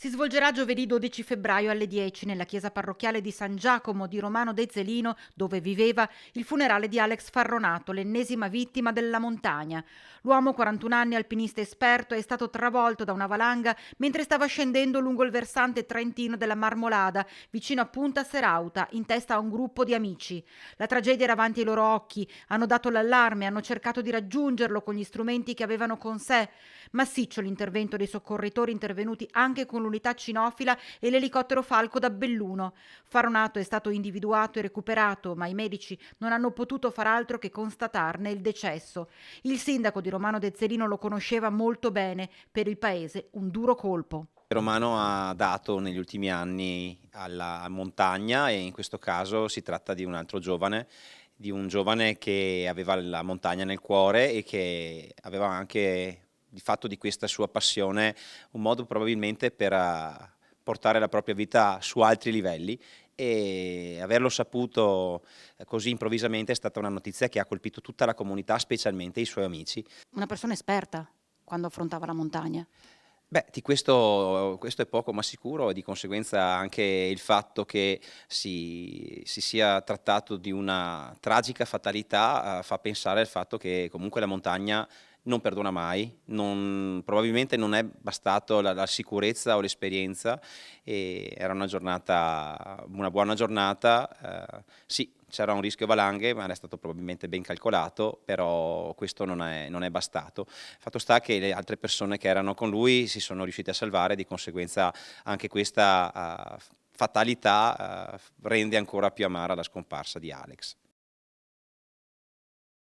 Si svolgerà giovedì 12 febbraio alle 10 nella chiesa parrocchiale di San Giacomo di Romano Dezzelino, dove viveva, il funerale di Alex Farronato, l'ennesima vittima della montagna. L'uomo, 41 anni, alpinista esperto, è stato travolto da una valanga mentre stava scendendo lungo il versante trentino della Marmolada, vicino a Punta Serauta, in testa a un gruppo di amici. La tragedia era avanti ai loro occhi, hanno dato l'allarme, hanno cercato di raggiungerlo con gli strumenti che avevano con sé. Massiccio l'intervento dei soccorritori intervenuti anche con l'unità cinofila e l'elicottero Falco da Belluno. Farronato è stato individuato e recuperato, ma i medici non hanno potuto far altro che constatarne il decesso. Il sindaco di Romano Dezzelino lo conosceva molto bene, per il paese un duro colpo. Romano ha dato negli ultimi anni alla montagna e in questo caso si tratta di un altro giovane, di un giovane che aveva la montagna nel cuore e che aveva anche di fatto di questa sua passione un modo probabilmente per portare la propria vita su altri livelli e averlo saputo così improvvisamente è stata una notizia che ha colpito tutta la comunità, specialmente i suoi amici. Una persona esperta quando affrontava la montagna. Beh, di questo è poco ma sicuro e di conseguenza anche il fatto che si sia trattato di una tragica fatalità, fa pensare al fatto che comunque la montagna non perdona mai, probabilmente non è bastato la sicurezza o l'esperienza, era una buona giornata, sì, c'era un rischio valanghe, ma era stato probabilmente ben calcolato, però questo non è bastato. Fatto sta che le altre persone che erano con lui si sono riusciti a salvare, di conseguenza anche questa fatalità rende ancora più amara la scomparsa di Alex.